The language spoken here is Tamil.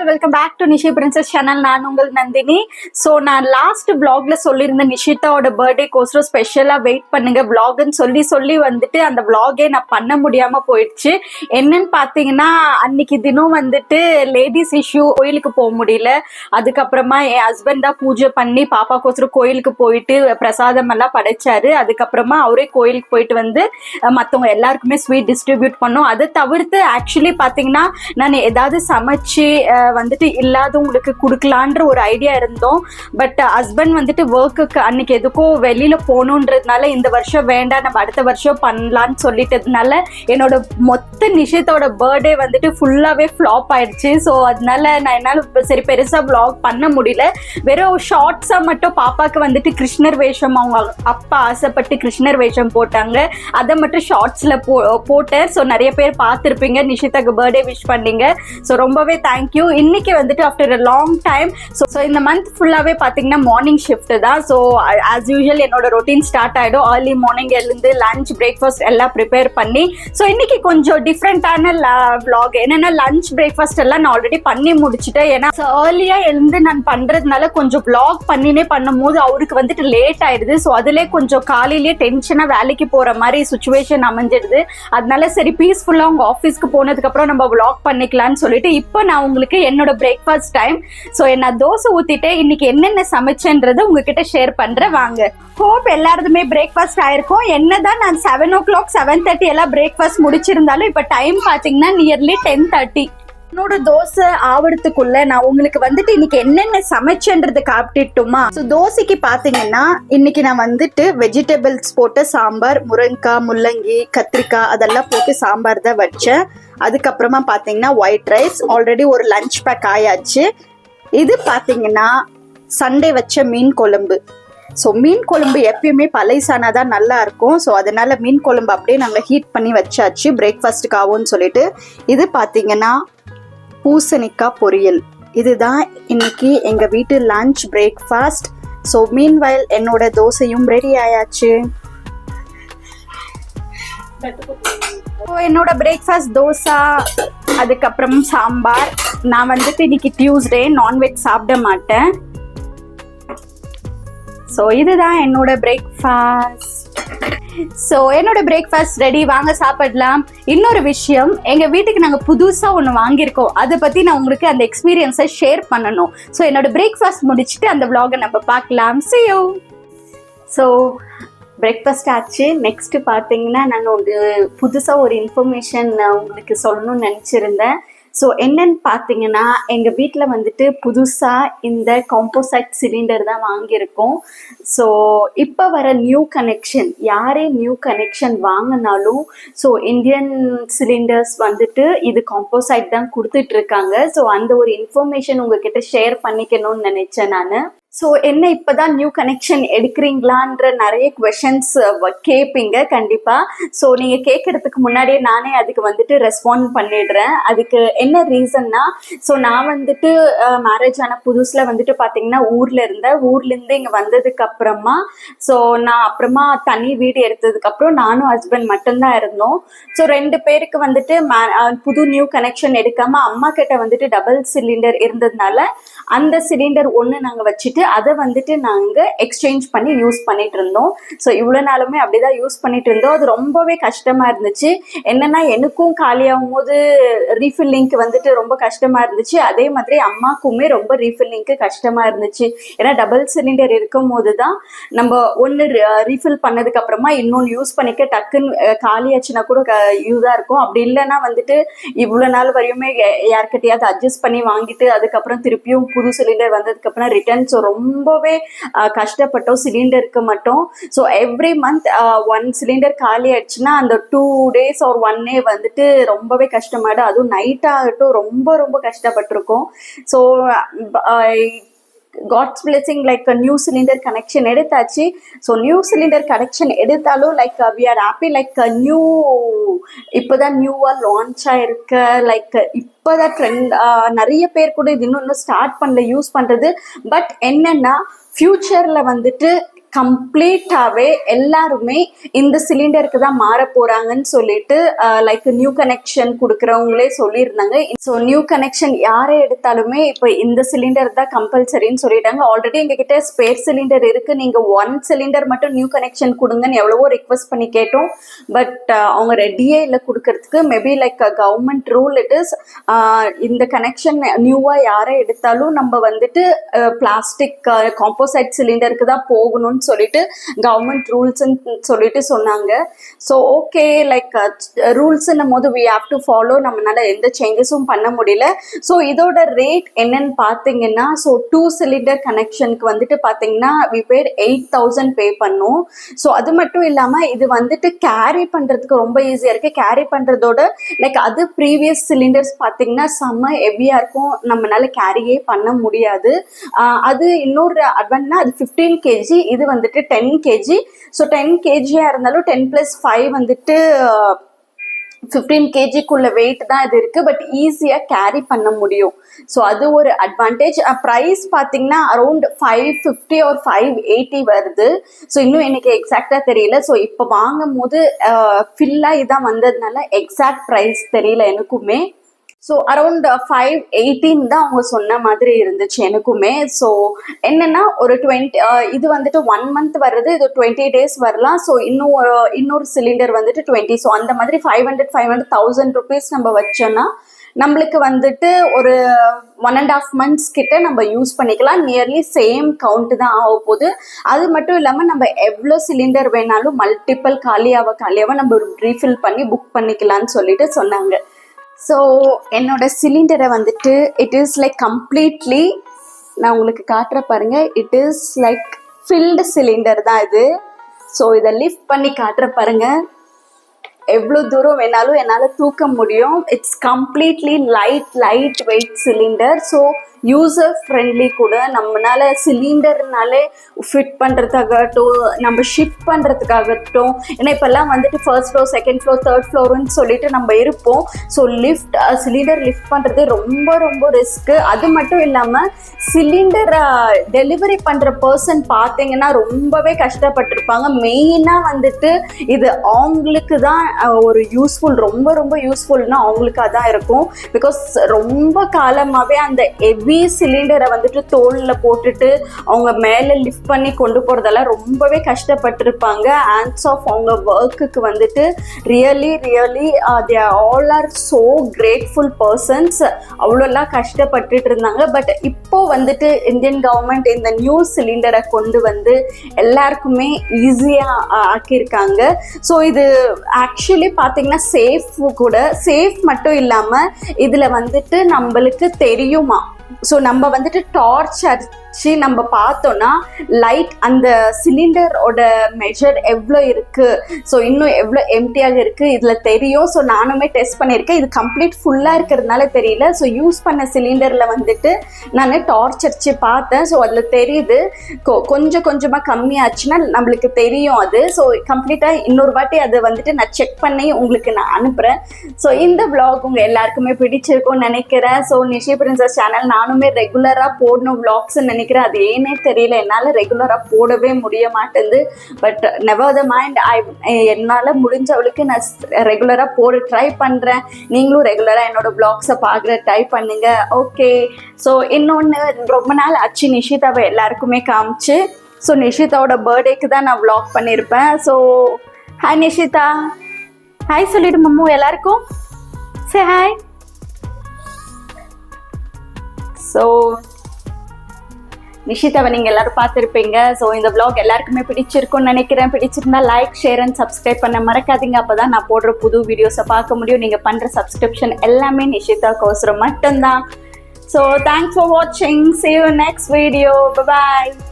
All welcome back to Nishi princess channel. நான் உங்கள் நந்தினி. ஸோ நான் லாஸ்ட் vlogல சொல்லியிருந்த நிஷிதாவோட பர்த்டேக்கோசரம் ஸ்பெஷலாக வெயிட் பண்ணுங்க vlogன்னு சொல்லி வந்துட்டு அந்த vlogே நான் பண்ண முடியாமல் போயிடுச்சு. என்னன்னு பார்த்தீங்கன்னா அன்னைக்கு தினம் வந்துட்டு லேடிஸ் இஷ்யூ கோயிலுக்கு போக முடியல. அதுக்கப்புறமா என் ஹஸ்பண்ட் தான் பூஜை பண்ணி பாப்பாக்கோசரம் கோயிலுக்கு போயிட்டு பிரசாதம் எல்லாம் படைச்சாரு. அதுக்கப்புறமா அவரே கோயிலுக்கு போயிட்டு வந்து மற்றவங்க எல்லாருக்குமே ஸ்வீட் டிஸ்ட்ரிபியூட் பண்ணோம். அதை தவிர்த்து ஆக்சுவலி பார்த்தீங்கன்னா நான் ஏதாவது சமைச்சு வந்துட்டு இல்லாதவங்களுக்கு கொடுக்கலான்ற ஒரு ஐடியா இருந்தோம். பட் ஹஸ்பண்ட் வந்துட்டு ஒர்க்குக்கு அன்னைக்கு எதுக்கோ வெளியில போகணுன்றதுனால இந்த வருஷம் வேண்டாம், நம்ம அடுத்த வருஷம் பண்ணலான்னு சொல்லிட்டதுனால என்னோட மொத்த நிஷித்தோட பர்த்டே வந்துட்டு ஃபுல்லாவே ஃப்ளாப் ஆயிடுச்சு. ஸோ அதனால நான் என்னால் சரி பெருசா vlog பண்ண முடியல. வெறும் ஷார்ட்ஸா மட்டும் பாப்பாக்கு வந்துட்டு கிருஷ்ணர் வேஷம் அவங்க அப்பா ஆசைப்பட்டு கிருஷ்ணர் வேஷம் போட்டாங்க, அதை மட்டும் ஷார்ட்ஸ்ல போட்டேன். ஸோ நிறைய பேர் பார்த்துருப்பீங்க, நிஷிதாக்கு பர்த்டே விஷ் பண்ணீங்க. ஸோ ரொம்பவே தேங்க்யூ. இன்னைக்கு வந்துட்டு after a long time so இந்த மந்த் ஃபுல்லாகவே பார்த்தீங்கன்னா மார்னிங் ஷிஃப்ட் தான். ஸோ ஆஸ் யூஷுவல் என்னோட ரொட்டீன் ஸ்டார்ட் ஆகிடும். ஏர்லி மார்னிங் எழுந்து லஞ்ச் பிரேக்ஃபாஸ்ட் எல்லாம் ப்ரிப்பேர் பண்ணி ஸோ இன்னைக்கு கொஞ்சம் டிஃப்ரெண்ட்டான vlog. என்னென்னா லஞ்ச் பிரேக்ஃபாஸ்ட் எல்லாம் நான் ஆல்ரெடி பண்ணி முடிச்சுட்டேன். ஏன்னா ஏர்லியாக எழுந்து நான் பண்ணுறதுனால கொஞ்சம் vlog பண்ணினே பண்ணும்போது அவருக்கு வந்துட்டு லேட் ஆயிடுது. ஸோ அதிலே கொஞ்சம் காலையிலேயே டென்ஷனாக வேலைக்கு போகிற மாதிரி சுச்சுவேஷன் அமைஞ்சிடுது. அதனால சரி பீஸ்ஃபுல்லாக உங்கள் ஆஃபீஸ்க்கு போனதுக்கப்புறம் நம்ம vlog பண்ணிக்கலாம்னு சொல்லிட்டு இப்போ நான் உங்களுக்கு என்னோட பிரேக்ஃபாஸ்ட் டைம். ஸோ நான் தோசை ஊற்றிட்டு இன்னைக்கு என்னென்ன சமைச்சேன்றது உங்ககிட்ட ஷேர் பண்ணுறேன் வாங்க. ஹோப் எல்லாருமே பிரேக்ஃபாஸ்ட் ஆயிருக்கும். என்னதான் நான் 7 o'clock 7:30 எல்லாம் பிரேக்ஃபாஸ்ட் முடிச்சிருந்தாலும் இப்போ டைம் பார்த்தீங்கன்னா நியர்லி 10:30. என்னோட தோசை ஆவறதுக்குள்ள நான் உங்களுக்கு வந்துட்டு இன்னைக்கு என்னென்ன சமைச்சேன்றது காப்பிட்டுமா. ஸோ தோசைக்கு பார்த்தீங்கன்னா இன்னைக்கு நான் வந்துட்டு வெஜிடபிள்ஸ் போட்டு சாம்பார், முருங்கைக்காய், முள்ளங்கி, கத்திரிக்காய் அதெல்லாம் போட்டு சாம்பார் தான் வச்சேன். அதுக்கப்புறமா பார்த்தீங்கன்னா ஒயிட் ரைஸ் ஆல்ரெடி ஒரு லஞ்ச் பேக் ஆயாச்சு. இது பார்த்தீங்கன்னா சண்டே வச்ச மீன் குழம்பு. ஸோ மீன் குழம்பு எப்பயுமே பழைசானா தான் நல்லா இருக்கும். ஸோ அதனால மீன் குழம்பு அப்படியே நாங்கள் ஹீட் பண்ணி வச்சாச்சு பிரேக்ஃபாஸ்ட்டுக்கு ஆகும்னு சொல்லிட்டு. இது பார்த்தீங்கன்னா பூசணிக்காய் பொரியல். இதுதான் இன்னைக்கு எங்கள் வீட்டு லஞ்ச் பிரேக்ஃபாஸ்ட். ஸோ மீன்வைல் என்னோட தோசையும் ரெடி ஆயாச்சு. என்னோட பிரேக்ஃபாஸ்ட் தோசை, அதுக்கப்புறம் சாம்பார். நான் வந்துட்டு இன்னைக்கு டியூஸ்டே நான்வெஜ் சாப்பிட மாட்டேன். ஸோ இதுதான் என்னோட பிரேக்ஃபாஸ்ட். ஸோ என்னோட பிரேக்ஃபாஸ்ட் ரெடி, வாங்க சாப்பிடலாம். இன்னொரு விஷயம், எங்கள் வீட்டுக்கு நாங்கள் புதுசாக ஒன்று வாங்கியிருக்கோம். அதை பற்றி நான் உங்களுக்கு அந்த எக்ஸ்பீரியன்ஸை ஷேர் பண்ணணும். ஸோ என்னோட பிரேக்ஃபாஸ்ட் முடிச்சுட்டு அந்த vlog-ஐ நம்ம பார்க்கலாம். See you. ஸோ பிரேக்ஃபாஸ்ட் ஆச்சு. நெக்ஸ்ட்டு பார்த்தீங்கன்னா நான் புதுசாக ஒரு இன்ஃபர்மேஷன் உங்களுக்கு சொல்லணும்னு நினச்சிருந்தேன். ஸோ என்னன்னு பார்த்தீங்கன்னா எங்கள் வீட்டில் வந்துட்டு புதுசாக இந்த காம்போசைட் சிலிண்டர் தான் வாங்கியிருக்கோம். ஸோ இப்போ வர நியூ கனெக்ஷன், யாரே நியூ கனெக்ஷன் வாங்கினாலும் ஸோ இந்தியன் சிலிண்டர்ஸ் வந்துட்டு இது காம்போசைட் தான் கொடுத்துட்ருக்காங்க. ஸோ அந்த ஒரு இன்ஃபர்மேஷன் உங்ககிட்ட ஷேர் பண்ணிக்கணும்னு நினச்சேன் நான். ஸோ என்ன இப்போ தான் நியூ கனெக்ஷன் எடுக்கிறீங்களான்ற நிறைய கொஷின்ஸ் கேட்பீங்க கண்டிப்பாக. ஸோ நீங்கள் கேட்குறதுக்கு முன்னாடியே நானே அதுக்கு வந்துட்டு ரெஸ்பாண்ட் பண்ணிடுறேன். அதுக்கு என்ன ரீசன்னா, ஸோ நான் வந்துட்டு மேரேஜ் ஆன புதுசில் வந்துட்டு பார்த்தீங்கன்னா ஊர்லேருந்து இங்கே வந்ததுக்கப்புறமா ஸோ நான் அப்புறமா தனி வீடு எடுத்ததுக்கப்புறம் நானும் ஹஸ்பண்ட் மட்டும்தான் இருந்தோம். ஸோ 2 பேருக்கு வந்துட்டு புது நியூ கனெக்ஷன் எடுக்காமல் அம்மா கிட்ட வந்துட்டு டபுள் சிலிண்டர் இருந்ததுனால அந்த சிலிண்டர் ஒன்று நாங்கள் வச்சுட்டு அதை வந்துட்டு நாங்கள் எக்ஸ்சேஞ்ச் பண்ணி யூஸ் பண்ணிட்டு இருந்தோம். ஸோ இவ்வளோ நாளுமே அப்படிதான் யூஸ் பண்ணிட்டு இருந்தோம். அது ரொம்பவே கஷ்டமாக இருந்துச்சு. என்னன்னா எனக்கும் காலியாகும் போது ரீஃபில்லிங்க்கு வந்துட்டு ரொம்ப கஷ்டமாக இருந்துச்சு. அதே மாதிரி அம்மாக்குமே ரொம்ப ரீஃபில்லிங்க்கு கஷ்டமாக இருந்துச்சு. ஏன்னா டபுள் சிலிண்டர் இருக்கும் போது தான் நம்ம ஒன்று ரீஃபில் பண்ணதுக்கு அப்புறமா இன்னொன்று யூஸ் பண்ணிக்க டக்குன்னு காலியாச்சுன்னா கூட யூஸாக இருக்கும். அப்படி இல்லைன்னா வந்துட்டு இவ்வளோ நாள் வரையுமே யார்கிட்டையாவது அட்ஜஸ்ட் பண்ணி வாங்கிட்டு அதுக்கப்புறம் திருப்பியும் புது சிலிண்டர் வந்ததுக்கப்புறம் ரிட்டர்ன். ஸோ ரொம்பவே கஷ்டப்பட்டோம் சிலிண்டருக்கு மட்டும். ஸோ எவ்ரி மந்த் 1 சிலிண்டர் காலி ஆயிடுச்சுன்னா அந்த 2 days or 1 day வந்துட்டு ரொம்பவே கஷ்டமாயிடும். அதுவும் நைட் ஆகட்டும் ரொம்ப ரொம்ப கஷ்டப்பட்டிருக்கோம். So God's blessing like new cylinder connection எடுத்தாச்சு. ஸோ நியூ சிலிண்டர் கனெக்ஷன் எடுத்தாலும் like we are happy. Like new இப்போதான் நியூவாக லான்ச் ஆயிருக்க, லைக் இப்போதான் ட்ரெண்ட். நிறைய பேர் கூட இது இன்னும் ஸ்டார்ட் பண்ணல யூஸ் பண்ணுறது. பட் என்னன்னா ஃப்யூச்சரில் வந்துட்டு கம்ப்ளீட்டாகவே எல்லாருமே இந்த சிலிண்டருக்கு தான் மாற போகிறாங்கன்னு சொல்லிட்டு லைக் நியூ கனெக்ஷன் கொடுக்குறவங்களே சொல்லியிருந்தாங்க. ஸோ நியூ கனெக்ஷன் யாரை எடுத்தாலுமே இப்போ இந்த சிலிண்டர் தான் கம்பல்சரின்னு சொல்லிட்டாங்க. ஆல்ரெடி எங்ககிட்ட ஸ்பேர் சிலிண்டர் இருக்குது, நீங்கள் 1 சிலிண்டர் மட்டும் நியூ கனெக்ஷன் கொடுங்கன்னு எவ்வளவோ ரிக்வெஸ்ட் பண்ணி கேட்டோம். பட் அவங்க ரெடியே இல்லை கொடுக்கறதுக்கு. Maybe like government rule it is, இந்த கனெக்ஷன் நியூவாக யாரை எடுத்தாலும் நம்ம வந்துட்டு பிளாஸ்டிக் காம்போசைட் சிலிண்டருக்கு தான் போகணும்னு சொல்லிட்டு கவர்மெண்ட் ரூல்ஸ்ன்னு சொல்லிட்டு சொன்னாங்க. ஸோ ஓகே, லைக் ரூல்ஸ்ன்னும் போது வி ஹாவ் டு ஃபாலோ. நம்மளால எந்த சேஞ்சஸும் பண்ண முடியல. ஸோ இதோட ரேட் என்னன்னு பார்த்தீங்கன்னா, ஸோ 2 சிலிண்டர் கனெக்ஷனுக்கு வந்துட்டு பார்த்தீங்கன்னா வி பேர் 8,000 பே பண்ணோம். ஸோ அது மட்டும் இல்லாமல் இது வந்துட்டு கேரி பண்ணுறதுக்கு ரொம்ப ஈஸியாக இருக்குது. கேரி பண்ணுறதோட லைக் அது ப்ரீவியஸ் சிலிண்டர்ஸ் பார்த்தீங்கன்னா செம்ம ஹெவியாக இருக்கும், நம்மளால கேரியே பண்ண முடியாது. அது இன்னொரு அட்வான்ட்னா அது 15 kg, இது வந்துட்டு 10 kg. ஸோ 10 kg-யாக இருந்தாலும் 10+5 வந்துட்டு 15 kg-க்குள்ள வெயிட் தான் இது இருக்குது. பட் ஈஸியாக கேரி பண்ண முடியும். ஸோ அது ஒரு அட்வான்டேஜ். ப்ரைஸ் பார்த்தீங்கன்னா அரௌண்ட் 550 or 580 வருது. ஸோ இன்னும் எனக்கு எக்ஸாக்டாக தெரியல. ஸோ இப்போ வாங்கும் போது ஃபில்லாக இதான் வந்ததுனால எக்ஸாக்ட் ப்ரைஸ் தெரியல எனக்குமே. ஸோ அரௌண்ட் 518 தான் அவங்க சொன்ன மாதிரி இருந்துச்சு எனக்குமே. ஸோ என்னென்னா ஒரு 20 இது வந்துட்டு 1 month வருது, இது 20 days வரலாம். ஸோ இன்னொரு சிலிண்டர் வந்துட்டு 20. ஸோ அந்த மாதிரி 500,000 rupees நம்ம வச்சோன்னா நம்மளுக்கு வந்துட்டு ஒரு 1.5 months கிட்ட நம்ம யூஸ் பண்ணிக்கலாம். நியர்லி சேம் கவுண்ட் தான் ஆக போகுது. அது மட்டும் இல்லாமல் நம்ம எவ்வளோ சிலிண்டர் வேணாலும் மல்டிபிள் காலியாக நம்ம ரீஃபில் பண்ணி புக் பண்ணிக்கலாம்னு சொல்லிட்டு சொன்னாங்க. ஸோ என்னோட சிலிண்டரை வந்துட்டு இட் இஸ் லைக் கம்ப்ளீட்லி, நான் உங்களுக்கு காட்டுற பாருங்க, it is like filled cylinder தான் இது. ஸோ இதை லிஃப்ட் பண்ணி காட்டுற பாருங்க, எவ்வளோ தூரம் வேணாலும் என்னால் தூக்க முடியும். It's completely light weight cylinder. So user friendly கூட. நம்மளால சிலிண்டர்னாலே ஃபிட் பண்ணுறதுக்காகட்டும், நம்ம ஷிஃப்ட் பண்ணுறதுக்காகட்டும், ஏன்னா இப்போல்லாம் வந்துட்டு first floor, second floor, third ஃப்ளோருன்னு சொல்லிட்டு நம்ம இருப்போம். ஸோ சிலிண்டர் லிஃப்ட் பண்ணுறது ரொம்ப ரிஸ்க்கு. அது மட்டும் இல்லாமல் சிலிண்டரை டெலிவரி பண்ணுற பர்சன் பார்த்தீங்கன்னா ரொம்பவே கஷ்டப்பட்டிருப்பாங்க. மெயினாக வந்துட்டு இது அவங்களுக்கு தான் ஒரு யூஸ்ஃபுல், ரொம்ப யூஸ்ஃபுல்னா அவங்களுக்கு அதான் இருக்கும். பிகாஸ் ரொம்ப காலமாகவே அந்த ஹெவி சிலிண்டரை வந்துட்டு தோளில் போட்டுட்டு அவங்க மேலே லிஃப்ட் பண்ணி கொண்டு போகிறதெல்லாம் ரொம்பவே கஷ்டப்பட்டிருப்பாங்க. ஹேண்ட்ஸ் ஆஃப் அவங்க ஒர்க்குக்கு வந்துட்டு really they all are so grateful persons. அவ்வளோலாம் கஷ்டப்பட்டுட்டு இருந்தாங்க. பட் இப்போ வந்துட்டு இந்தியன் கவர்மெண்ட் இந்த நியூ சிலிண்டரை கொண்டு வந்து எல்லாருக்குமே ஈஸியாக ஆக்கியிருக்காங்க. ஸோ இது ஆக்சுவலி பார்த்தீங்கன்னா சேஃப் கூட. சேஃப் மட்டும் இல்லாமல் இதில் வந்துட்டு நம்மளுக்கு தெரியுமா, ஸோ நம்ம வந்துட்டு டார்ச் அடிச்சு நம்ம பார்த்தோன்னா லைட் அந்த சிலிண்டரோட மெஷர் எவ்வளோ இருக்குது, ஸோ இன்னும் எவ்வளோ எம்டியாக இருக்குது இதில் தெரியும். ஸோ நானுமே டெஸ்ட் பண்ணியிருக்கேன். இது கம்ப்ளீட் ஃபுல்லாக இருக்கிறதுனால தெரியல. ஸோ யூஸ் பண்ண சிலிண்டரில் வந்துட்டு நான் டார்ச் அடிச்சு பார்த்தேன். ஸோ அதில் தெரியுது கொஞ்சமாக கம்மியாச்சுன்னா நம்மளுக்கு தெரியும் அது. ஸோ கம்ப்ளீட்டாக இன்னொரு வாட்டி அதை வந்துட்டு நான் செக் பண்ணி உங்களுக்கு நான் அனுப்புகிறேன். ஸோ இந்த விளாக் உங்கள் எல்லாருக்குமே பிடிச்சிருக்கும்னு நினைக்கிறேன். ஸோ நிஷி பிரின்சஸ் சேனல் நானுமே ரெகுலராக போடணும் விளாக்ஸ்ன்னு நினைக்கிறேன். அது ஏனே தெரியல, என்னால் ரெகுலராக போடவே முடிய மாட்டேங்குது. பட் நெவர் த மைண்ட், என்னால் முடிஞ்சவளுக்கு நான் ரெகுலராக போட ட்ரை பண்ணுறேன். நீங்களும் ரெகுலராக என்னோட விளாக்ஸை பார்க்குற ட்ரை பண்ணுங்க. ஓகே, ஸோ இன்னொன்று ரொம்ப நாள் ஆச்சு நிஷிதாவை எல்லாருக்குமே காமிச்சு. ஸோ நிஷிதாவோட பர்த்டேக்கு தான் நான் விளாக் பண்ணியிருப்பேன். ஸோ ஹாய் நிஷிதா, ஹாய் சொல்லிடு மம்மு எல்லாருக்கும். Say hi. ஸோ நிஷிதாவை நீங்கள் எல்லாரும் பார்த்துருப்பீங்க. ஸோ இந்த vlog எல்லாருக்குமே பிடிச்சிருக்கும்னு நினைக்கிறேன். பிடிச்சிருந்தா லைக், ஷேர் அண்ட் சப்ஸ்கிரைப் பண்ண மறக்காதீங்க. அப்போ தான் நான் போடுற புது வீடியோஸை பார்க்க முடியும். நீங்கள் பண்ணுற சப்ஸ்கிரிப்ஷன் எல்லாமே நிஷிதாக்கோசரம் மட்டும்தான். ஸோ தேங்க்ஸ் ஃபார் வாட்சிங். See you next video. Bye bye.